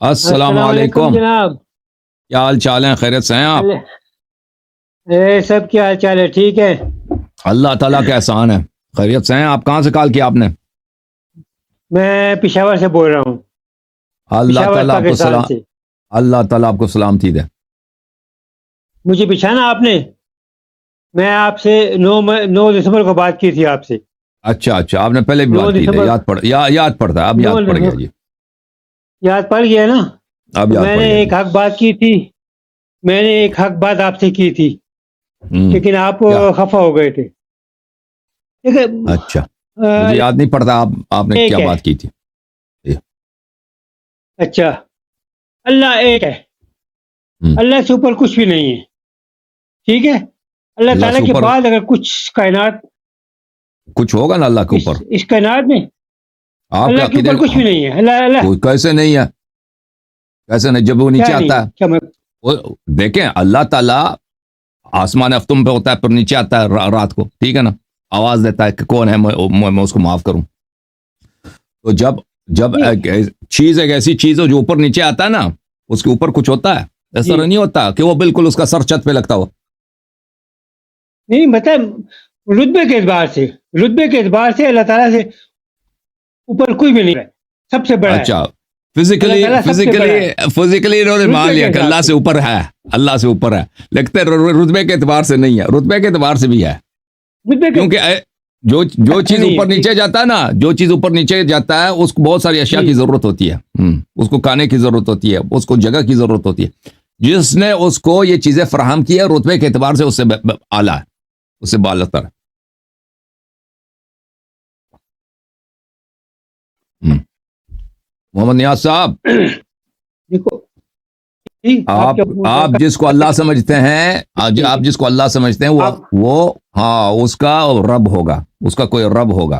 السلام السلام علیکم علیکم، جناب۔ کیا حال چال ہیں؟ خیریت سے ہیں آپ؟ سب کیا حال چال ہے؟ ٹھیک ہے۔ اللہ تعالیٰ کا احسان ہے، خیریت سے ہیں۔ آپ کہاں سے کال کیا آپ نے؟ میں پشاور سے بول رہا ہوں، اللہ پشاور تعالیٰ آپ کو پاکستان سلام، سے۔ اللہ تعالیٰ آپ کو سلامتی دے۔ مجھے پچھانا آپ نے، میں آپ سے 9 دسمبر کو بات کی تھی آپ سے۔ اچھا آپ نے پہلے بھی 9 بات کی تھی، دسمبر یاد پڑتا ہے، اب نو یاد پڑ گیا جی، یاد پڑ گیا نا؟ اب یاد میں پڑ نے گیا ایک جی۔ حق بات کی تھی، میں نے ایک حق بات آپ سے کی تھی، لیکن آپ کیا؟ خفا ہو گئے تھے۔ اچھا، مجھے یاد نہیں پڑتا آپ نے ایک کیا ہے، بات کی تھی۔ اچھا، اللہ ایک ہے، اللہ سے اوپر کچھ بھی نہیں ہے، ٹھیک ہے؟ اللہ اللہ تعالیٰ سے کے اوپر بعد اگر کچھ کائنات، کچھ ہوگا نا اللہ کے اوپر؟ اس کائنات میں آپ کے اللہ کے عقیدے اوپر کچھ بھی نہیں ہے۔ اللہ کیسے نہیں ہے؟ کیسے نہیں؟ جب وہ نیچے کیا نہیں آتا کیا میں ہے، دیکھیں اللہ تعالیٰ آسمان ہفتم پہ ہوتا ہے، پھر نیچے آتا ہے رات کو، ٹھیک ہے نا، آواز دیتا ہے کہ کون ہے، میں اس کو معاف کروں۔ تو جب چیز ایک ایسی چیز ہو جو اوپر نیچے آتا ہے نا، اس کے اوپر کچھ ہوتا ہے، ایسا نہیں ہوتا کہ وہ بالکل اس کا سر چھت پہ لگتا ہو۔ نہیں مطلب رتبے کے اعتبار سے اللہ تعالیٰ سے اوپر کوئی بھی نہیں ہے، سب سے بڑا ہے۔ اچھا، اللہ تعالیٰ سب سے بڑا ہے فزیکلی انہوں نے مان رتبے لیا کے کہ حساب اللہ سے۔ سے اوپر ہے، اللہ سے اوپر ہے، لیکن رتبے کے اعتبار سے نہیں ہے، رتبے کے اعتبار سے بھی ہے، رتبے کے کیونکہ جو چیز نہیں اوپر ہے۔ نیچے جاتا ہے نا، جو چیز اوپر نیچے جاتا ہے اس کو بہت ساری اشیاء جی کی ضرورت ہوتی ہے، اس کو کھانے کی ضرورت ہوتی ہے، اس کو جگہ کی ضرورت ہوتی ہے۔ جس نے اس کو یہ چیزیں فراہم کی ہے، رتبے کے اعتبار سے اس سے اعلیٰ ہے، اس سے بالاتر ہے۔ محمد نیاز صاحب، دیکھو جی، آپ جس کو اللہ سمجھتے ہیں، آپ جس کو اللہ سمجھتے ہیں وہ ہاں اس کا رب ہوگا، اس کا کوئی رب ہوگا،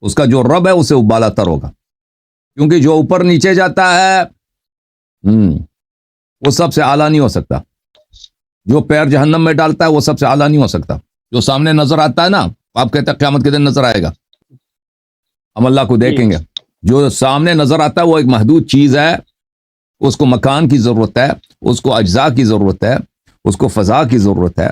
اس کا جو رب ہے اسے بالا تر ہوگا، کیونکہ جو اوپر نیچے جاتا ہے وہ سب سے اعلیٰ نہیں ہو سکتا، جو پیر جہنم میں ڈالتا ہے وہ سب سے اعلیٰ نہیں ہو سکتا، جو سامنے نظر آتا ہے نا، آپ کہتے ہیں قیامت کے دن نظر آئے گا، ہم اللہ کو دیکھیں گے، جو سامنے نظر آتا ہے وہ ایک محدود چیز ہے، اس کو مکان کی ضرورت ہے، اس کو اجزاء کی ضرورت ہے، اس کو فضا کی ضرورت ہے،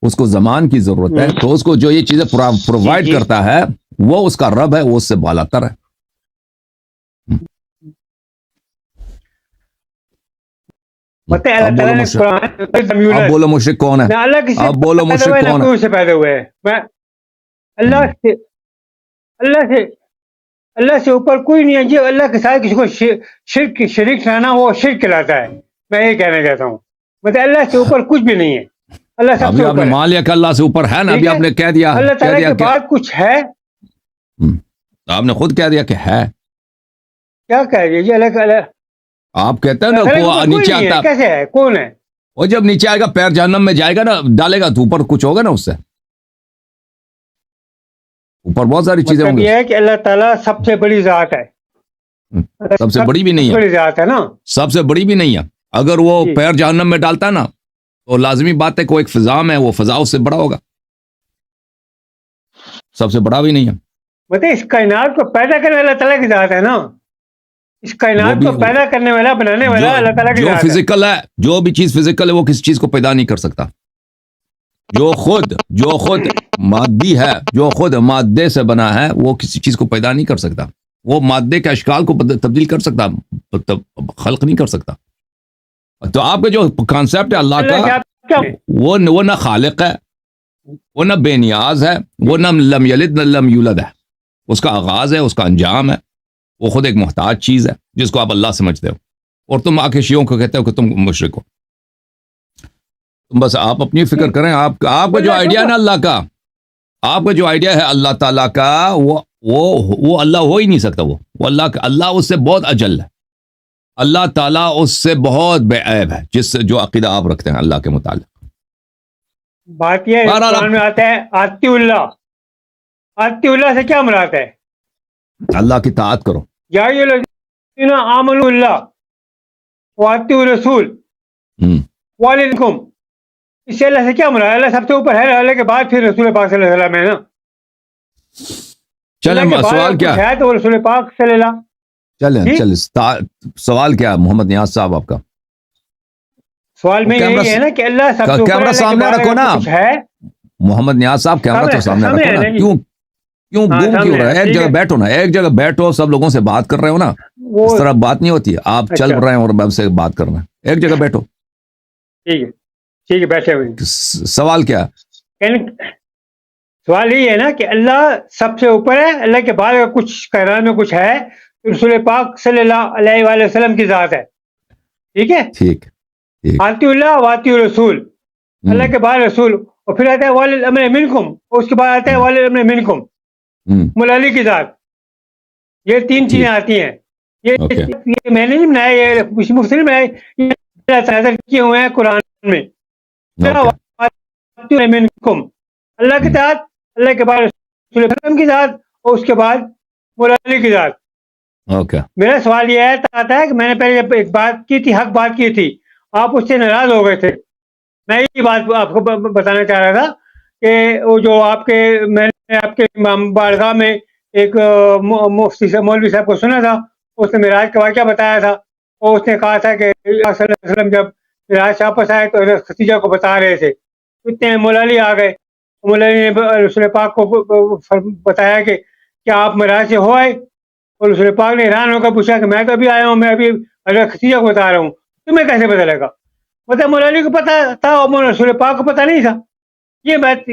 اس کو زمان کی ضرورت ہے، تو اس کو جو یہ چیزیں پرووائڈ کرتا ہے وہ اس کا رب ہے، وہ اس سے بالا تر ہے۔ اب بولو مشرک کون ہے؟ اب بولو مشرک کون ہے؟ سے پیدا ہوئے ہیں، اللہ سے اوپر کوئی نہیں ہے جی۔ اللہ کے ساتھ کسی کو شریک ٹھہرانا وہ شرک کہلاتا ہے، میں یہ کہنا چاہتا ہوں، مطلب اللہ سے اوپر کچھ بھی نہیں ہے، اللہ سب سے ابھی آپ نے اوپر ہے۔ مان لیا کہ اللہ سے اوپر ہے نا، ابھی آپ نے کہہ دیا، اللہ تعالیٰ کے بعد کچھ ہے؟ آپ نے خود کہہ دیا کہ ہے، کیا کہہ رہی ہے جی؟ اللہ آپ کہتے ہیں نا وہ نیچے آتا، کیسے ہے؟ کون ہے وہ جب نیچے آئے گا پیر جہنم میں جائے گا نا، ڈالے گا تو اوپر کچھ ہوگا نا، اس سے اوپر بہت ساری چیزیں ہوں مطلب گی۔ یہ ہے کہ اللہ تعالیٰ سب سے بڑی ذات ہے، سب سے بڑی بھی نہیں بڑی ہے، ذات ہے نا، سب سے بڑی بھی نہیں ہے، اگر وہ پیر جہنم میں ڈالتا ہے نا تو لازمی بات ہے کہ وہ ایک فضا میں، وہ فضا اس سے بڑا ہوگا، سب سے بڑا بھی نہیں ہے۔ مطلب اس کائنات کو پیدا کرنے والا اللہ تعالیٰ کی ذات ہے نا، اس کائنات کو پیدا کرنے والا، بنانے والا اللہ تعالیٰ کی جو ذات ہے۔ فزیکل ہے، جو بھی چیز فزیکل ہے وہ کسی چیز کو پیدا نہیں کر سکتا، جو خود مادی ہے، جو خود مادے سے بنا ہے وہ کسی چیز کو پیدا نہیں کر سکتا، وہ مادے کے اشکال کو تبدیل کر سکتا، خلق نہیں کر سکتا۔ تو آپ کا جو کانسیپٹ ہے اللہ کا، وہ نہ خالق ہے، وہ نہ بے نیاز ہے، وہ نہ لم یلد نہ لم یولد ہے، اس کا آغاز ہے، اس کا انجام ہے، وہ خود ایک محتاج چیز ہے جس کو آپ اللہ سمجھتے ہو، اور تم آ کے شیعوں کو کہتے ہو کہ تم مشرک ہو۔ تم بس آپ اپنی فکر کریں، آپ کا جو آئیڈیا ہے نا اللہ کا، آپ کا جو آئیڈیا ہے اللہ تعالیٰ کا، وہ اللہ ہو ہی نہیں سکتا، وہ اللہ اس سے بہت اجل ہے، اللہ تعالیٰ اس سے بہت بے عیب ہے، جس سے جو عقیدہ آپ رکھتے ہیں اللہ کے متعلق۔ بات یہ قرآن میں آتا ہے آتی اللہ سے کیا مراد ہے؟ اللہ کی طاعت کرو، یا الذین آمنوا اللہ وآتوا الرسول وعلیکم، اس سے اللہ سے کیا مراد ہے؟ اللہ سب سے اوپر ہے، اللہ کے بعد پھر رسول پاک صلی اللہ علیہ وسلم ہے نا۔ چلیں سوال کیا ہے تو رسول پاک صلی اللہ، چلیں سوال کیا ہے محمد نیاز صاحب آپ کا؟ سوال میں یہی ہے نا کہ اللہ سب سے اوپر ہے، کیمرہ اللہ کے سامنے بعد رکھو اگر نا کچھ ہے محمد نیاز صاحب، کیمرہ تو سامنے رکھو نا، کیوں ہاں، گم کیوں سامنے رہا ہے؟ ہے، ایک ٹھیک جگہ ہے۔ بیٹھو نا، ایک جگہ بیٹھو، سب لوگوں سے بات کر رہے ہو نا، وہ اس طرح بات نہیں ہوتی ہے، آپ چل اچھا، رہے ہیں اور میں سے بات کر رہے ہیں، ایک جگہ بیٹھو۔ ٹھیک ہے بیٹھے ہوئے۔ سوال کیا ہے؟ سوال یہی ہے نا کہ اللہ سب سے اوپر ہے، اللہ کے بعد اگر کچھ کائنات میں کچھ ہے تو رسول پاک صلی اللہ علیہ وآلہ وسلم کی ذات ہے، ٹھیک ہے؟ ٹھیک آتی اللہ واتی رسول، اللہ کے بعد رسول، اور پھر آتا ہے والی الامر منکم، اور اس کے بعد آتا ہے والی الامر منکم، مولا علی کی ذات۔ یہ تین چیزیں آتی ہیں، یہ میں نے نہیں بنایا، یہ مفسرین نے بنایا، یہ اللہ تعالیٰ کیے ہوئے ہیں قرآن میں۔ منکم، اللہ کی ذات، اللہ کے بعد رسول اکرم کی ذات، اور اس کے بعد مولا علی کی ذات۔ میرا سوال یہ آتا ہے کہ میں نے پہلے ایک بات کی تھی، حق بات کی تھی، آپ اس سے ناراض ہو گئے تھے۔ میں یہ بات آپ کو بتانا چاہ رہا تھا کہ وہ جو میں نے آپ کے بارگاہ میں ایک مفتی مولوی صاحب کو سنا تھا، اس نے معراج کا واقعہ بتایا تھا، اور اس نے کہا تھا کہ صلی اللہ علیہ وسلم جب معراج سے واپس آئے تو حضرت خدیجہ کو بتا رہے تھے، اتنے میں مولا علی آ گئے۔ مولا علی نے رسول پاک کو بتایا کہ کیا آپ معراج سے ہو آئے؟ اور رسول پاک نے حیران ہو کر پوچھا کہ میں تو ابھی آیا ہوں، میں ابھی حضرت خدیجہ کو بتا رہا ہوں، تمہیں کیسے پتہ لگا؟ مطلب مولا علی کو پتا تھا اور رسول پاک کو پتا نہیں تھا۔ یہ بات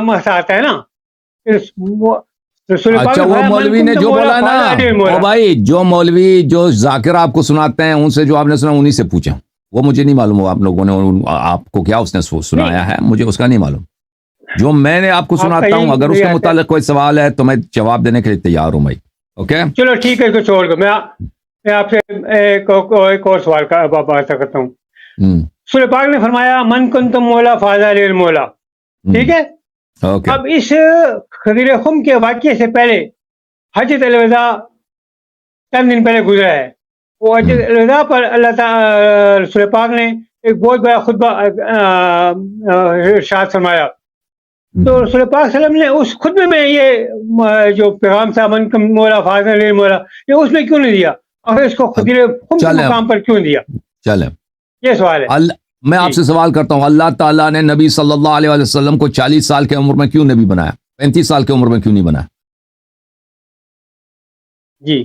مسئلہ آتا ہے نا، رسول پاک اچھا وہ مولوی نے جو بولا نا، او بھائی جو مولوی جو ذاکر آپ کو سناتے ہیں ان سے جو آپ نے سنا انہی سے پوچھیں، وہ مجھے نہیں معلوم آپ لوگوں نے آپ کو کیا اس نے سنایا ہے، مجھے اس کا نہیں معلوم۔ جو میں نے آپ کو سناتا ہوں اگر اس کے متعلق کوئی سوال ہے تو میں جواب دینے کے لیے تیار ہوں بھائی، اوکے؟ چلو ٹھیک ہے، اس کو چھوڑ دو، میں آپ سے ایک اور سوال بات کرتا ہوں۔ رسول پاک نے فرمایا من کنتم مولا فہذا علی المولا، ٹھیک ہے؟ اب اس غدیر خم کے واقعے سے پہلے حجۃ الوداع چند دن پہلے گزرا ہے، وہ حجۃ الوداع پر اللہ تعالی رسول پاک نے ایک بہت بڑا خطبہ ارشاد فرمایا۔ تو رسول پاک صلی اللہ علیہ وسلم نے اس خطبے میں یہ جو پیغام تھا من کنتم مولا فہذا علی المولا، یہ اس میں کیوں نہیں دیا، اور اس کو غدیر خم کے مقام پر کیوں دیا؟ چلیں یہ سوال ہے۔ میں آپ سے سوال کرتا ہوں، اللہ تعالیٰ نے نبی صلی اللہ علیہ وسلم کو 40 سال کی عمر میں کیوں نبی بنایا، 35 سال کی عمر میں کیوں نہیں بنایا؟ جی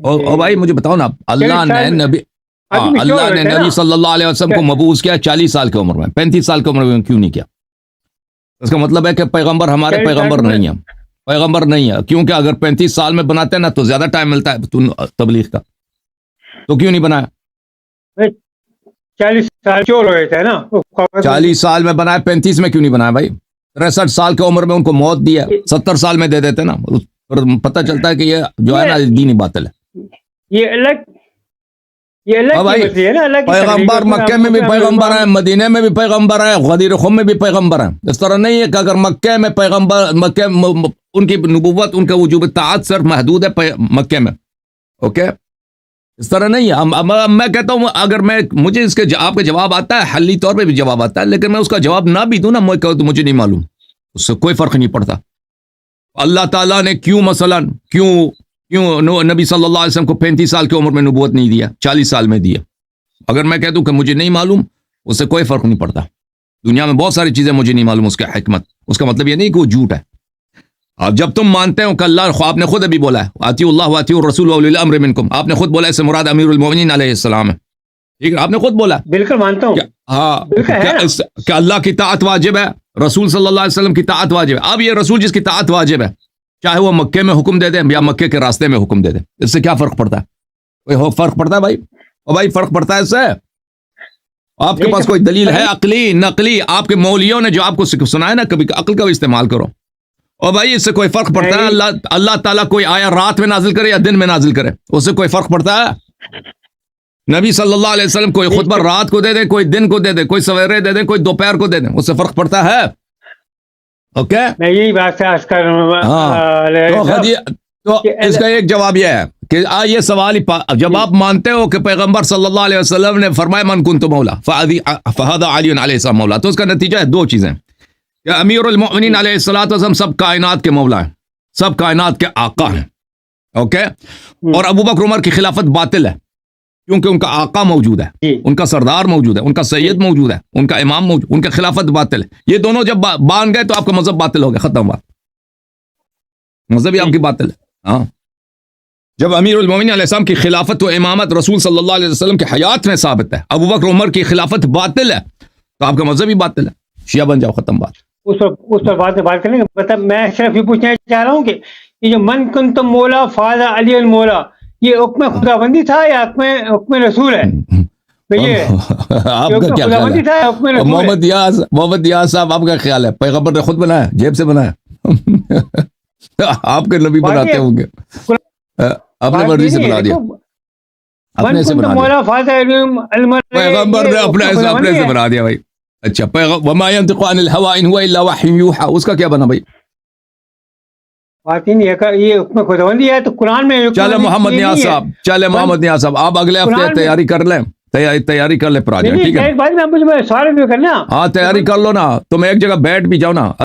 اور بھائی مجھے بتاؤ نا، اللہ نے نبی صلی اللہ علیہ وسلم کو مبعوث کیا 40 سال کی عمر میں، 35 سال کی عمر میں کیوں نہیں کیا؟ اس کا مطلب ہے کہ پیغمبر ہمارے پیغمبر نہیں ہیں، پیغمبر نہیں ہے، کیونکہ اگر 35 سال میں بناتے ہیں نا تو زیادہ ٹائم ملتا ہے تبلیغ کا، تو کیوں نہیں بنایا؟ 40 سال چور ہوئے تھے نا، 40 سال میں بنایا، 35 میں کیوں نہیں بنایا بھائی؟ 63 سال کی عمر میں ان کو موت دی ہے، 70 سال میں دے دیتے نا، پتہ چلتا ہے کہ یہ جو ہے نا دینی باطل ہے۔ یہ الگ ہے نا، پیغمبر مکے میں بھی پیغمبر ہیں، مدینے میں بھی پیغمبر ہیں، غدیر خم میں بھی پیغمبر ہیں۔ اس طرح نہیں ہے کہ اگر مکے میں پیغمبر، مکے ان کی نبوت، ان کا وجوب اطاعت صرف محدود ہے مکے میں، اوکے؟ اس طرح نہیں ہے۔ میں کہتا ہوں اگر مجھے اس کے آپ کا جواب آتا ہے، حلی طور پہ بھی جواب آتا ہے، لیکن میں اس کا جواب نہ بھی دوں نا، میں کہوں تو مجھے نہیں معلوم، اس سے کوئی فرق نہیں پڑتا۔ اللہ تعالیٰ نے کیوں نبی صلی اللہ علیہ وسلم کو 35 سال کی عمر میں نبوت نہیں دیا، 40 سال میں دیا؟ اگر میں کہہ دوں کہ مجھے نہیں معلوم، اس سے کوئی فرق نہیں پڑتا۔ دنیا میں بہت ساری چیزیں مجھے نہیں معلوم اس کا حکمت، اس کا مطلب یہ نہیں کہ وہ جھوٹ ہے۔ اب جب تم مانتے ہو کہ اللہ، آپ نے خود ابھی بولا ہے آتی اللہ واتی الرسول واولی الامر منکم، آپ نے خود بولا اس سے مراد امیر المومنین علیہ السلام ہے، ٹھیک ہے؟ آپ نے خود بولا، بالکل مانتا ہوں، ہاں، کہ اللہ کی طاعت واجب ہے، رسول صلی اللہ علیہ وسلم کی طاعت واجب ہے۔ اب یہ رسول جس کی طاعت واجب ہے، چاہے وہ مکے میں حکم دے دیں یا مکے کے راستے میں حکم دے دیں، اس سے کیا فرق پڑتا ہے؟ کوئی فرق پڑتا ہے بھائی؟ اور بھائی فرق پڑتا ہے اس سے؟ آپ کے پاس کوئی دلیل ہے عقلی نقلی؟ آپ کے مولویوں نے جو آپ کو سنایا نا، کبھی عقل کا بھی استعمال کرو۔ اور بھائی اس سے کوئی فرق پڑتا ہے؟ اللہ تعالیٰ کوئی آیا رات میں نازل کرے یا دن میں نازل کرے، اس سے کوئی فرق پڑتا ہے؟ نبی صلی اللہ علیہ وسلم کوئی خطبہ رات کو دے دیں، کوئی دن کو دے دیں، کوئی سویرے دے دیں، کوئی دوپہر کو دے دیں، اس سے فرق پڑتا ہے؟ اوکے، میں یہی بات سے عرض کر رہا ہوں۔ تو اس کا ایک جواب یہ ہے کہ یہ سوال جب آپ مانتے ہو کہ پیغمبر صلی اللہ علیہ وسلم نے فرمایا من کنت مولا فہذا علی علیہ السلام مولا، تو اس کا نتیجہ ہے دو چیزیں، کہ امیر المؤمنین علیہ الصلوۃ والسلام سب کائنات کے مولا ہیں، سب کائنات کے آقا ہیں، اوکے اور ابو بکر عمر کی خلافت باطل ہے کیونکہ ان کا آقا موجود ہے, جی ان کا سردار موجود ہے, ان کا سید موجود ہے, ان کا امام موجود, ان کا خلافت باطل ہے. یہ دونوں جب باندھ گئے تو آپ کا مذہب باطل ہو گیا, ختم بات, مذہب ہی آپ کی باطل ہے. ہاں جب امیر المومنین علیہ السلام کی خلافت و امامت رسول صلی اللہ علیہ وسلم کی حیات میں ثابت ہے, ابو بکر عمر کی خلافت باطل ہے تو آپ کا مذہب ہی باطل ہے, شیعہ بن جاؤ, ختم بات. اس پر بات کریں گے. مطلب میں صرف یہ پوچھنا چاہ رہا ہوں کہ یہ جو من کنتم مولا فاضا علی المولا, یہ حکم خدا بندی تھا یا حکم رسول ہے؟ یہ آپ کا کیا خیال ہے محمد یاز صاحب, آپ کا خیال ہے پیغمبر نے خود بنایا, جیب سے بنایا؟ آپ کے نبی بناتے ہوں گے, اپنے مرضی سے بنا دیا, اپنے سے بنا دیا, پیغمبر نے اپنے سے بنا دیا بھائی. اچھا وما ينطق عن الهوى ان هو الا وحي يوحى, اس کا کیا بنا بھائی؟ بات ہی نہیں, یہ حکم خداوندی ہے تو قرآن میں. چلے محمد نیاز صاحب, چلے محمد نیاز صاحب, آپ اگلے ہفتے تیاری کر لیں, تیاری کر لیں پھر آ جائیں, ٹھیک ہے؟ ایک بات میں مجھے سوال بھی کرنا. ہاں تیاری کر لو نا, تم ایک جگہ بیٹھ بھی جاؤ نا.